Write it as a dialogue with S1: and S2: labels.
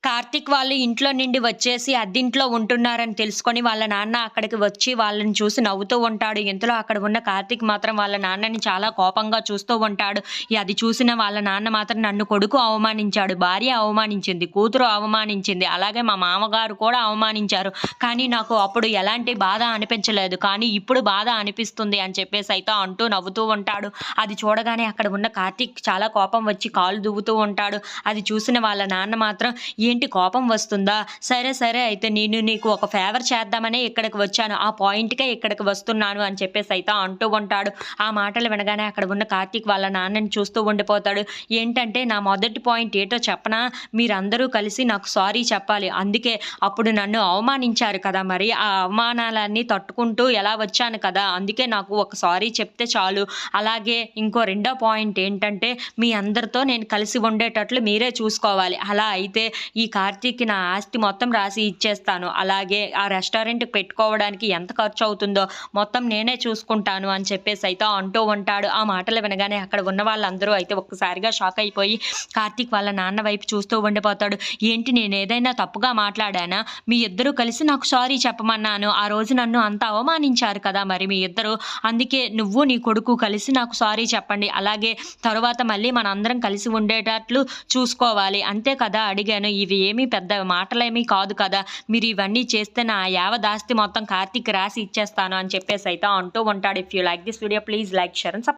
S1: కార్తీక్ వాళ్ళు ఇంట్లో నుండి వచ్చేసి అద్దింట్లో ఉంటున్నారని తెలుసుకొని వాళ్ళ నాన్న అక్కడికి వచ్చి వాళ్ళని చూసి నవ్వుతూ ఉంటాడు. ఇంతలో అక్కడ ఉన్న కార్తీక్ మాత్రం వాళ్ళ నాన్నని చాలా కోపంగా చూస్తూ ఉంటాడు. అది చూసిన వాళ్ళ నాన్న మాత్రం నన్ను కొడుకు అవమానించాడు, భార్య అవమానించింది, కూతురు అవమానించింది, అలాగే మా మామగారు కూడా అవమానించారు. కానీ నాకు అప్పుడు ఎలాంటి బాధ అనిపించలేదు. కానీ ఇప్పుడు బాధ అనిపిస్తుంది అని చెప్పేసి అయితే అంటూ నవ్వుతూ ఉంటాడు. అది చూడగానే అక్కడ ఉన్న కార్తీక్ చాలా కోపం వచ్చి కాలు దువ్వుతూ ఉంటాడు. అది చూసిన వాళ్ళ నాన్న మాత్రం ఏంటి కోపం వస్తుందా? సరే సరే అయితే నేను నీకు ఒక ఫేవర్ చేద్దామనే ఇక్కడికి వచ్చాను. ఆ పాయింట్‌కే ఇక్కడికి వస్తున్నాను అని చెప్పేసి అయితే అంటూ ఉంటాడు. ఆ మాటలు వినగానే అక్కడ ఉన్న కార్తీక్ వాళ్ళ నాన్నని చూస్తూ ఉండిపోతాడు. ఏంటంటే నా మొదటి పాయింట్ ఏటో చెప్పనా? మీరందరూ కలిసి నాకు సారీ చెప్పాలి. అందుకే అప్పుడు నన్ను అవమానించారు కదా! మరి ఆ అవమానాలన్నీ తట్టుకుంటూ ఎలా వచ్చాను కదా! అందుకే నాకు ఒక సారీ చెప్తే చాలు. అలాగే ఇంకో రెండో పాయింట్ ఏంటంటే మీ అందరితో నేను కలిసి ఉండేటట్లు మీరే చూసుకోవాలి. అలా అయితే ఈ కార్తీక్‌కి నా ఆస్తి మొత్తం రాసి ఇచ్చేస్తాను. అలాగే ఆ రెస్టారెంట్ పెట్టుకోవడానికి ఎంత ఖర్చవుతుందో మొత్తం నేనే చూసుకుంటాను అని చెప్పేసి అయితే అంటూ ఉంటాడు. ఆ మాటలు వినగానే అక్కడ ఉన్న వాళ్ళందరూ అయితే ఒక్కసారిగా షాక్ అయిపోయి కార్తీక్ వాళ్ళ నాన్న వైపు చూస్తూ ఉండిపోతాడు. ఏంటి నేనేదైనా తప్పుగా మాట్లాడానా? మీ ఇద్దరూ కలిసి నాకు సారీ చెప్పమన్నాను. ఆ రోజు నన్ను అంత అవమానించారు కదా! మరి మీ ఇద్దరు. అందుకే నువ్వు నీ కొడుకు కలిసి నాకు సారీ చెప్పండి. అలాగే తరువాత మళ్ళీ మనందరం కలిసి ఉండేటట్లు చూసుకోవాలి. అంతే కదా అడిగాను. ఇవి ఏమీ పెద్ద మాటలేమీ కాదు కదా! మీరు ఇవన్నీ చేస్తే నా యావదాస్తి మొత్తం కార్తీక్‌కి రాసి ఇచ్చేస్తాను అని చెప్పేసి అయితే అంటూ ఉంటాడు. If you like this video please like, share and